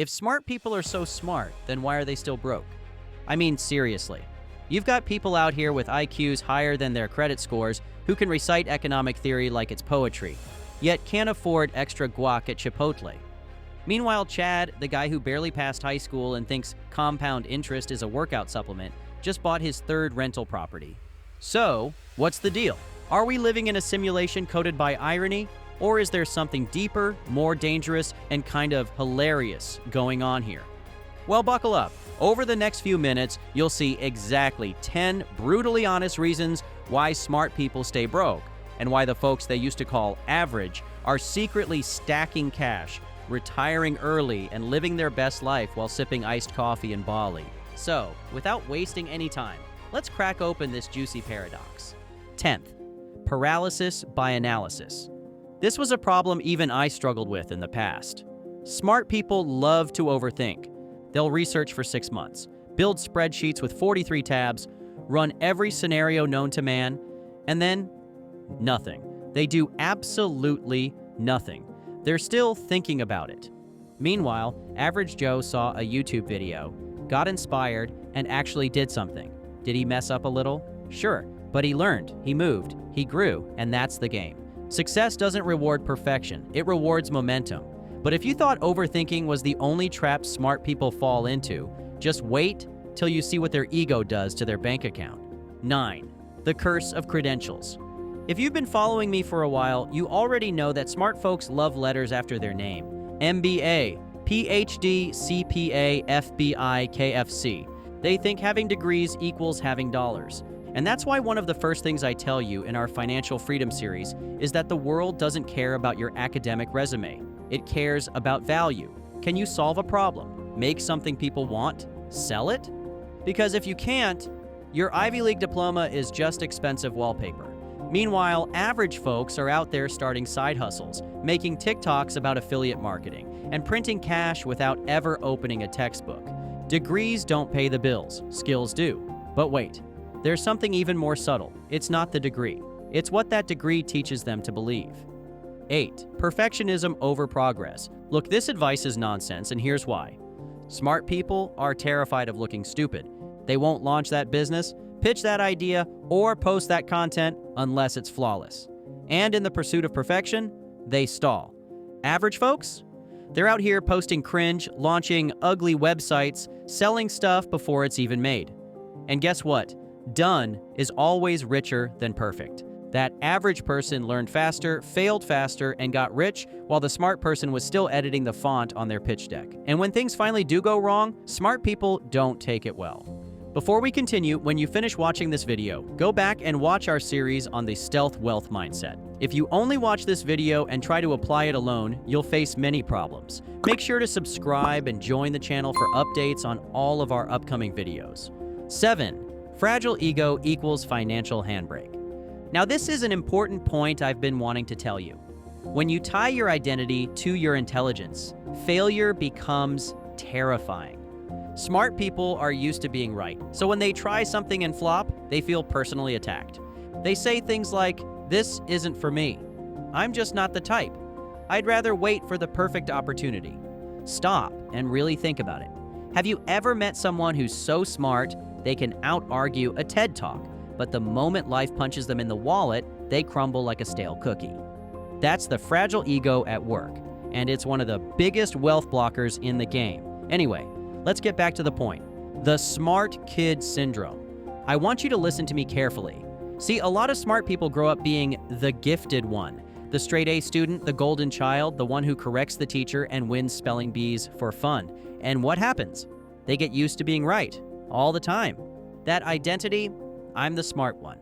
If smart people are so smart, then why are they still broke? I mean, seriously. You've got people out here with IQs higher than their credit scores who can recite economic theory like it's poetry, yet can't afford extra guac at Chipotle. Meanwhile, Chad, the guy who barely passed high school and thinks compound interest is a workout supplement, just bought his third rental property. So, what's the deal? Are we living in a simulation coded by irony? Or is there something deeper, more dangerous, and kind of hilarious going on here? Well, buckle up. Over the next few minutes, you'll see exactly 10 brutally honest reasons why smart people stay broke, and why the folks they used to call average are secretly stacking cash, retiring early, and living their best life while sipping iced coffee in Bali. So, without wasting any time, let's crack open this juicy paradox. 10th, paralysis by analysis. This was a problem even I struggled with in the past. Smart people love to overthink. They'll research for 6 months, build spreadsheets with 43 tabs, run every scenario known to man, and then nothing. They do absolutely nothing. They're still thinking about it. Meanwhile, Average Joe saw a YouTube video, got inspired, and actually did something. Did he mess up a little? Sure, but he learned, he moved, he grew, and that's the game. Success doesn't reward perfection, it rewards momentum. But if you thought overthinking was the only trap smart people fall into, just wait till you see what their ego does to their bank account. 9. The curse of credentials. If you've been following me for a while, you already know that smart folks love letters after their name. MBA, PhD, CPA, FBI, KFC. They think having degrees equals having dollars. And that's why one of the first things I tell you in our Financial Freedom series is that the world doesn't care about your academic resume. It cares about value. Can you solve a problem? Make something people want? Sell it? Because if you can't, your Ivy League diploma is just expensive wallpaper. Meanwhile, average folks are out there starting side hustles, making TikToks about affiliate marketing, and printing cash without ever opening a textbook. Degrees don't pay the bills, skills do. But wait, there's something even more subtle. It's not the degree. It's what that degree teaches them to believe. 8. Perfectionism over progress. Look, this advice is nonsense, and here's why. Smart people are terrified of looking stupid. They won't launch that business, pitch that idea, or post that content unless it's flawless. And in the pursuit of perfection, they stall. Average folks? They're out here posting cringe, launching ugly websites, selling stuff before it's even made. And guess what? Done is always richer than perfect. That average person learned faster, failed faster, and got rich, while the smart person was still editing the font on their pitch deck. And when things finally do go wrong, smart people don't take it well. Before we continue, when you finish watching this video, go back and watch our series on the stealth wealth mindset. If you only watch this video and try to apply it alone, you'll face many problems. Make sure to subscribe and join the channel for updates on all of our upcoming videos. 7. Fragile ego equals financial handbrake. Now, this is an important point I've been wanting to tell you. When you tie your identity to your intelligence, failure becomes terrifying. Smart people are used to being right, so when they try something and flop, they feel personally attacked. They say things like, "This isn't for me. I'm just not the type. I'd rather wait for the perfect opportunity." Stop and really think about it. Have you ever met someone who's so smart they can out-argue a TED Talk, but the moment life punches them in the wallet, they crumble like a stale cookie? That's the fragile ego at work, and it's one of the biggest wealth blockers in the game. Anyway, let's get back to the point. The smart kid syndrome. I want you to listen to me carefully. See, a lot of smart people grow up being the gifted one, the straight A student, the golden child, the one who corrects the teacher and wins spelling bees for fun. And what happens? They get used to being right all the time. That identity, "I'm the smart one,"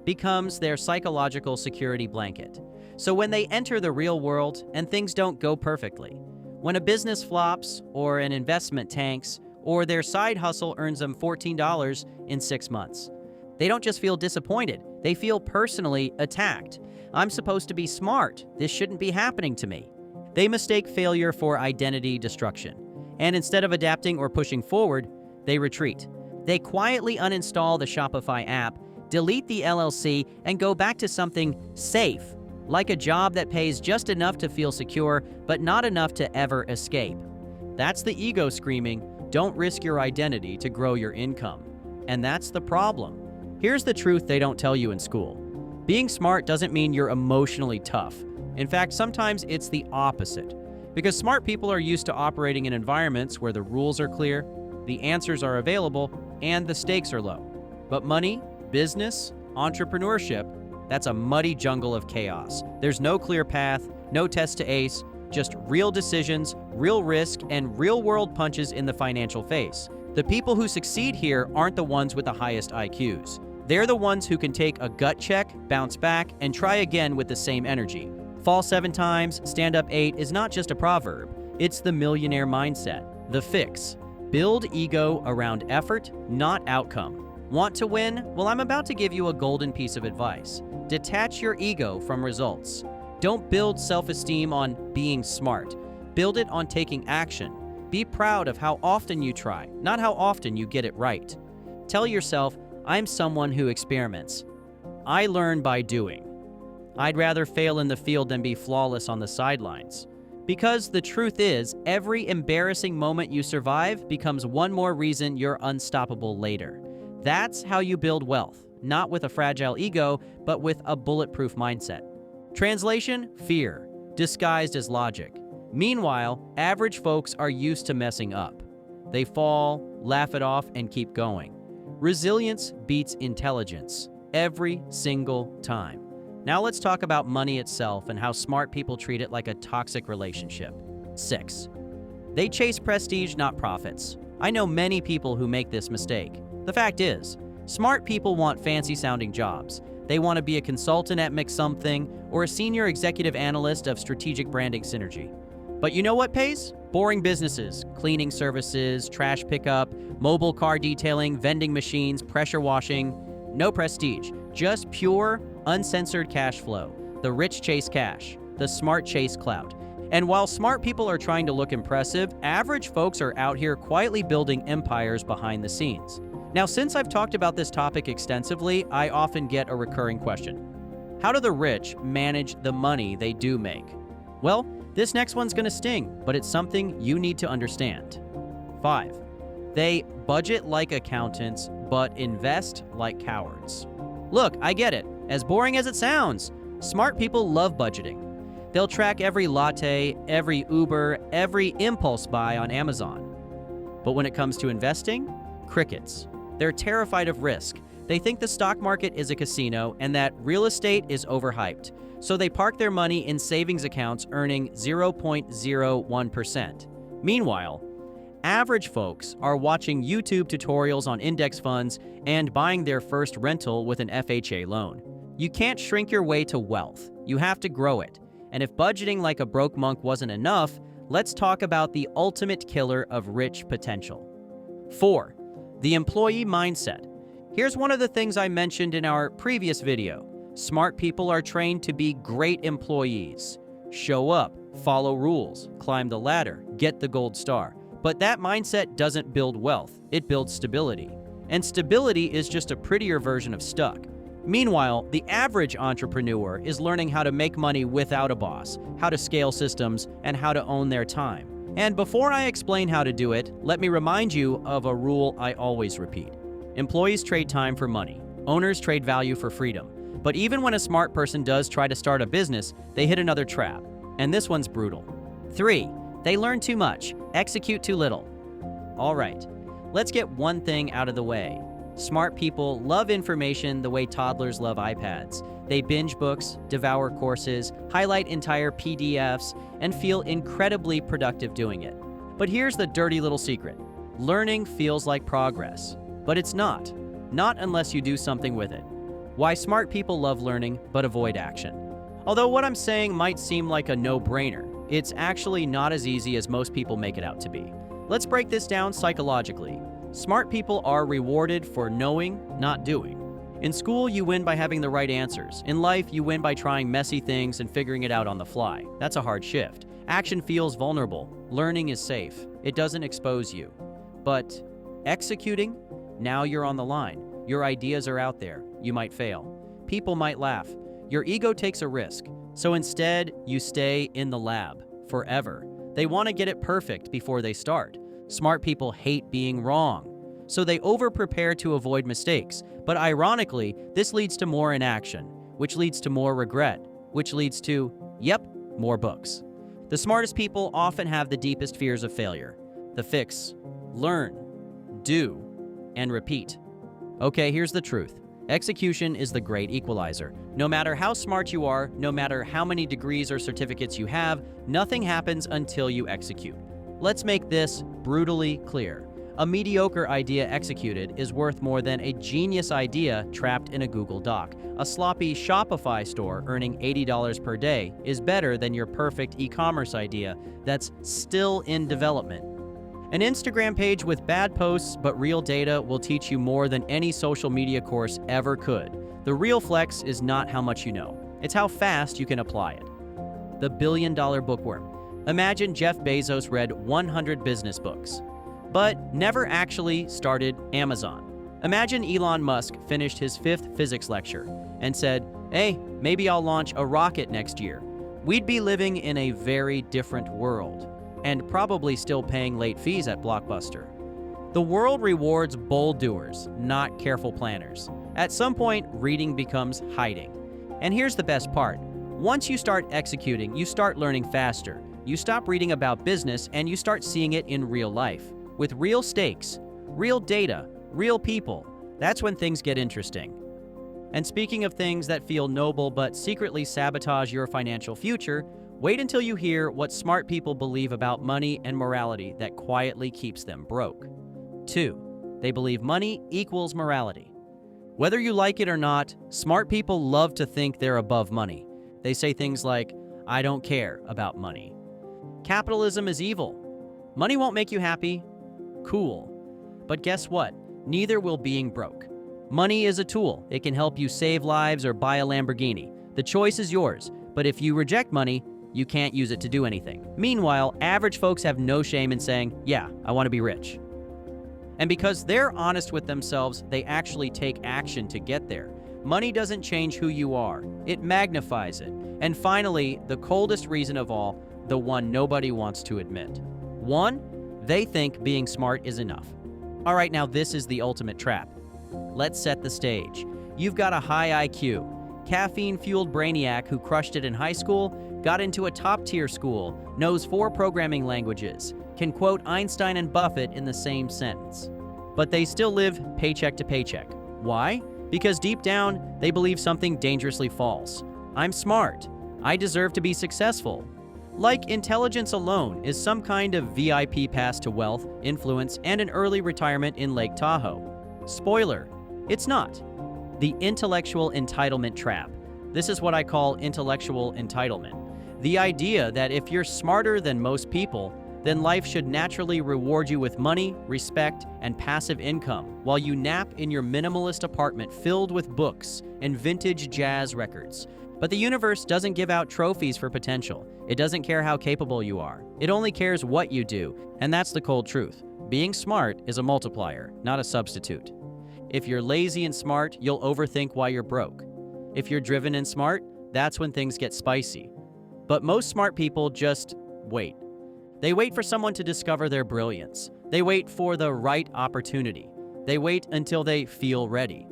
becomes their psychological security blanket. So when they enter the real world and things don't go perfectly, when a business flops or an investment tanks or their side hustle earns them $14 in 6 months, they don't just feel disappointed, they feel personally attacked. "I'm supposed to be smart. This shouldn't be happening to me." They mistake failure for identity destruction. And instead of adapting or pushing forward, they retreat. They quietly uninstall the Shopify app, delete the LLC, and go back to something safe, like a job that pays just enough to feel secure, but not enough to ever escape. That's the ego screaming, "Don't risk your identity to grow your income." And that's the problem. Here's the truth they don't tell you in school. Being smart doesn't mean you're emotionally tough. In fact, sometimes it's the opposite. Because smart people are used to operating in environments where the rules are clear, the answers are available, and the stakes are low. But money, business, entrepreneurship, that's a muddy jungle of chaos. There's no clear path, no test to ace, just real decisions, real risk, and real-world punches in the financial face. The people who succeed here aren't the ones with the highest IQs. They're the ones who can take a gut check, bounce back, and try again with the same energy. Fall 7 times, stand up 8 is not just a proverb. It's the millionaire mindset. The fix. Build ego around effort, not outcome. Want to win? Well, I'm about to give you a golden piece of advice. Detach your ego from results. Don't build self-esteem on being smart. Build it on taking action. Be proud of how often you try, not how often you get it right. Tell yourself, I'm someone who experiments. I learn by doing. I'd rather fail in the field than be flawless on the sidelines. Because the truth is, every embarrassing moment you survive becomes one more reason you're unstoppable later. That's how you build wealth, not with a fragile ego, but with a bulletproof mindset. Translation: fear, disguised as logic. Meanwhile, average folks are used to messing up. They fall, laugh it off, and keep going. Resilience beats intelligence every single time. Now let's talk about money itself and how smart people treat it like a toxic relationship. 6. They chase prestige, not profits. I know many people who make this mistake. The fact is, smart people want fancy-sounding jobs. They want to be a consultant at McSomething or a senior executive analyst of strategic branding synergy. But you know what pays? Boring businesses, cleaning services, trash pickup, mobile car detailing, vending machines, pressure washing. No prestige, just pure, uncensored cash flow. The rich chase cash, the smart chase clout. And while smart people are trying to look impressive, average folks are out here quietly building empires behind the scenes. Now, since I've talked about this topic extensively, I often get a recurring question. How do the rich manage the money they do make? Well, this next one's gonna sting, but it's something you need to understand. 5. They budget like accountants, but invest like cowards. Look, I get it. As boring as it sounds, smart people love budgeting. They'll track every latte, every Uber, every impulse buy on Amazon. But when it comes to investing, crickets. They're terrified of risk. They think the stock market is a casino and that real estate is overhyped. So they park their money in savings accounts earning 0.01%. Meanwhile, average folks are watching YouTube tutorials on index funds and buying their first rental with an FHA loan. You can't shrink your way to wealth. You have to grow it. And if budgeting like a broke monk wasn't enough, let's talk about the ultimate killer of rich potential. 4. The employee mindset. Here's one of the things I mentioned in our previous video. Smart people are trained to be great employees. Show up, follow rules, climb the ladder, get the gold star. But that mindset doesn't build wealth, it builds stability. And stability is just a prettier version of stuck. Meanwhile, the average entrepreneur is learning how to make money without a boss, how to scale systems, and how to own their time. And before I explain how to do it, let me remind you of a rule I always repeat. Employees trade time for money. Owners trade value for freedom. But even when a smart person does try to start a business, they hit another trap. And this one's brutal. 3. They learn too much, execute too little. All right, let's get one thing out of the way. Smart people love information the way toddlers love iPads. They binge books, devour courses, highlight entire PDFs, and feel incredibly productive doing it. But here's the dirty little secret. Learning feels like progress, but it's not. Not unless you do something with it. Why smart people love learning but avoid action. Although what I'm saying might seem like a no-brainer, it's actually not as easy as most people make it out to be. Let's break this down psychologically. Smart people are rewarded for knowing, not doing. In school, you win by having the right answers. In life, you win by trying messy things and figuring it out on the fly. That's a hard shift. Action feels vulnerable. Learning is safe. It doesn't expose you. But executing? Now you're on the line. Your ideas are out there. You might fail. People might laugh. Your ego takes a risk. So instead, you stay in the lab forever. They want to get it perfect before they start. Smart people hate being wrong, so they over-prepare to avoid mistakes. But ironically, this leads to more inaction, which leads to more regret, which leads to, yep, more books. The smartest people often have the deepest fears of failure. The fix: learn, do, and repeat. Okay, here's the truth. Execution is the great equalizer. No matter how smart you are, no matter how many degrees or certificates you have, nothing happens until you execute. Let's make this brutally clear. A mediocre idea executed is worth more than a genius idea trapped in a Google Doc. A sloppy Shopify store earning $80 per day is better than your perfect e-commerce idea that's still in development. An Instagram page with bad posts but real data will teach you more than any social media course ever could. The real flex is not how much you know, it's how fast you can apply it. The billion-dollar bookworm. Imagine Jeff Bezos read 100 business books, but never actually started Amazon. Imagine Elon Musk finished his 5th physics lecture and said, "Hey, maybe I'll launch a rocket next year." We'd be living in a very different world, and probably still paying late fees at Blockbuster. The world rewards bold doers, not careful planners. At some point, reading becomes hiding. And here's the best part. Once you start executing, you start learning faster. You stop reading about business and you start seeing it in real life. With real stakes, real data, real people. That's when things get interesting. And speaking of things that feel noble but secretly sabotage your financial future, wait until you hear what smart people believe about money and morality that quietly keeps them broke. 2. They believe money equals morality. Whether you like it or not, smart people love to think they're above money. They say things like, "I don't care about money." Capitalism is evil. Money won't make you happy. Cool. But guess what? Neither will being broke. Money is a tool. It can help you save lives or buy a Lamborghini. The choice is yours. But if you reject money, you can't use it to do anything. Meanwhile, average folks have no shame in saying, "Yeah, I want to be rich." And because they're honest with themselves, they actually take action to get there. Money doesn't change who you are. It magnifies it. And finally, the coldest reason of all, the one nobody wants to admit. 1, they think being smart is enough. All right, now this is the ultimate trap. Let's set the stage. You've got a high IQ, caffeine-fueled brainiac who crushed it in high school, got into a top-tier school, knows 4 programming languages, can quote Einstein and Buffett in the same sentence. But they still live paycheck to paycheck. Why? Because deep down, they believe something dangerously false. I'm smart. I deserve to be successful. Like intelligence alone is some kind of VIP pass to wealth, influence, and an early retirement in Lake Tahoe. Spoiler, it's not. The intellectual entitlement trap. This is what I call intellectual entitlement. The idea that if you're smarter than most people, then life should naturally reward you with money, respect, and passive income while you nap in your minimalist apartment filled with books and vintage jazz records. But the universe doesn't give out trophies for potential. It doesn't care how capable you are. It only cares what you do, and that's the cold truth. Being smart is a multiplier, not a substitute. If you're lazy and smart, you'll overthink why you're broke. If you're driven and smart, that's when things get spicy. But most smart people just wait. They wait for someone to discover their brilliance. They wait for the right opportunity. They wait until they feel ready.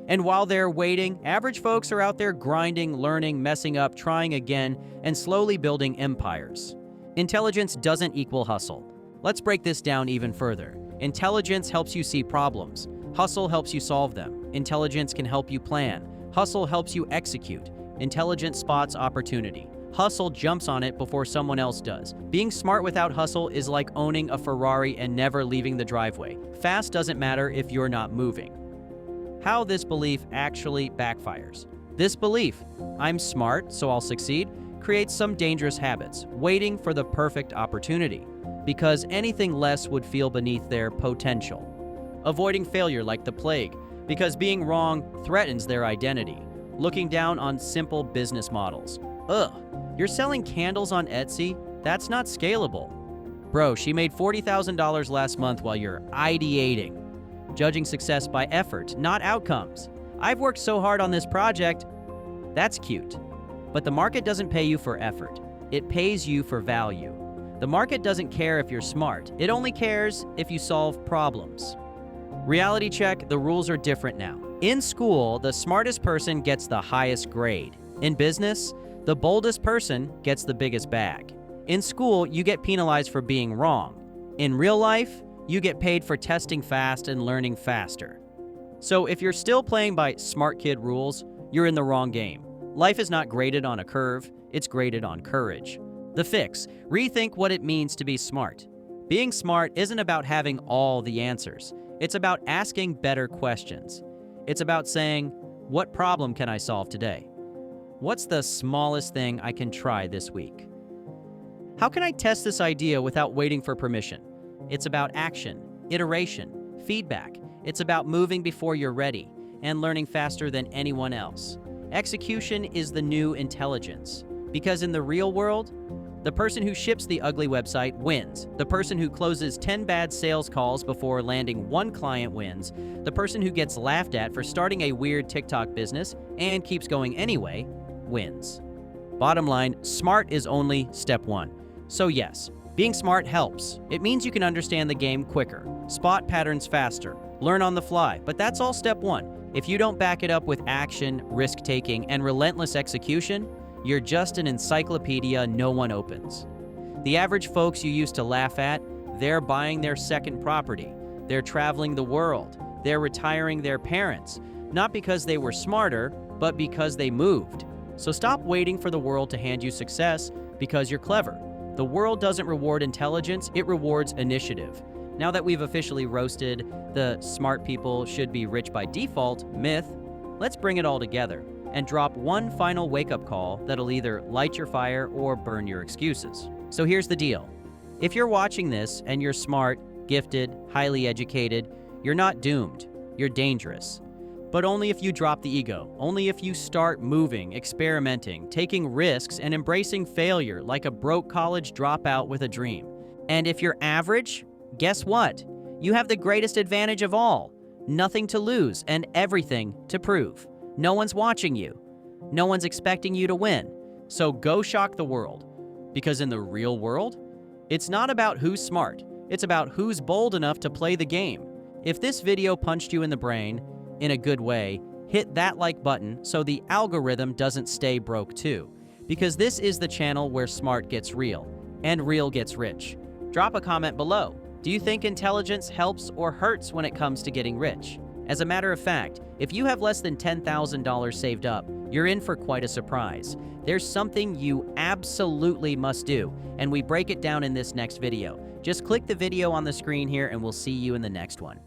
And while they're waiting, average folks are out there grinding, learning, messing up, trying again, and slowly building empires. Intelligence doesn't equal hustle. Let's break this down even further. Intelligence helps you see problems. Hustle helps you solve them. Intelligence can help you plan. Hustle helps you execute. Intelligence spots opportunity. Hustle jumps on it before someone else does. Being smart without hustle is like owning a Ferrari and never leaving the driveway. Fast doesn't matter if you're not moving. How this belief actually backfires. This belief, I'm smart, so I'll succeed, creates some dangerous habits, waiting for the perfect opportunity, because anything less would feel beneath their potential. Avoiding failure like the plague, because being wrong threatens their identity. Looking down on simple business models. Ugh, you're selling candles on Etsy? That's not scalable. Bro, she made $40,000 last month while you're ideating. Judging success by effort, not outcomes. I've worked so hard on this project. That's cute. But the market doesn't pay you for effort. It pays you for value. The market doesn't care if you're smart. It only cares if you solve problems. Reality check, the rules are different now. In school, the smartest person gets the highest grade. In business, the boldest person gets the biggest bag. In school, you get penalized for being wrong. In real life, you get paid for testing fast and learning faster. So if you're still playing by smart kid rules, you're in the wrong game. Life is not graded on a curve, it's graded on courage. The fix: rethink what it means to be smart. Being smart isn't about having all the answers. It's about asking better questions. It's about saying, what problem can I solve today? What's the smallest thing I can try this week? How can I test this idea without waiting for permission? It's about action, iteration, feedback. It's about moving before you're ready and learning faster than anyone else. Execution is the new intelligence. Because in the real world, the person who ships the ugly website wins. The person who closes 10 bad sales calls before landing one client wins. The person who gets laughed at for starting a weird TikTok business and keeps going anyway wins. Bottom line, smart is only step one. So yes, being smart helps. It means you can understand the game quicker, spot patterns faster, learn on the fly, but that's all step one. If you don't back it up with action, risk-taking, and relentless execution, you're just an encyclopedia no one opens. The average folks you used to laugh at, they're buying their second property. They're traveling the world. They're retiring their parents, not because they were smarter, but because they moved. So stop waiting for the world to hand you success because you're clever. The world doesn't reward intelligence, it rewards initiative. Now that we've officially roasted the smart people should be rich by default myth, let's bring it all together and drop one final wake-up call that'll either light your fire or burn your excuses. So here's the deal. If you're watching this and you're smart, gifted, highly educated, you're not doomed. You're dangerous. But only if you drop the ego. Only if you start moving, experimenting, taking risks, and embracing failure like a broke college dropout with a dream. And if you're average, guess what? You have the greatest advantage of all. Nothing to lose and everything to prove. No one's watching you. No one's expecting you to win. So go shock the world. Because in the real world, it's not about who's smart. It's about who's bold enough to play the game. If this video punched you in the brain, in a good way, hit that like button so the algorithm doesn't stay broke too. Because this is the channel where smart gets real, and real gets rich. Drop a comment below. Do you think intelligence helps or hurts when it comes to getting rich? As a matter of fact, if you have less than $10,000 saved up, you're in for quite a surprise. There's something you absolutely must do, and we break it down in this next video. Just click the video on the screen here and we'll see you in the next one.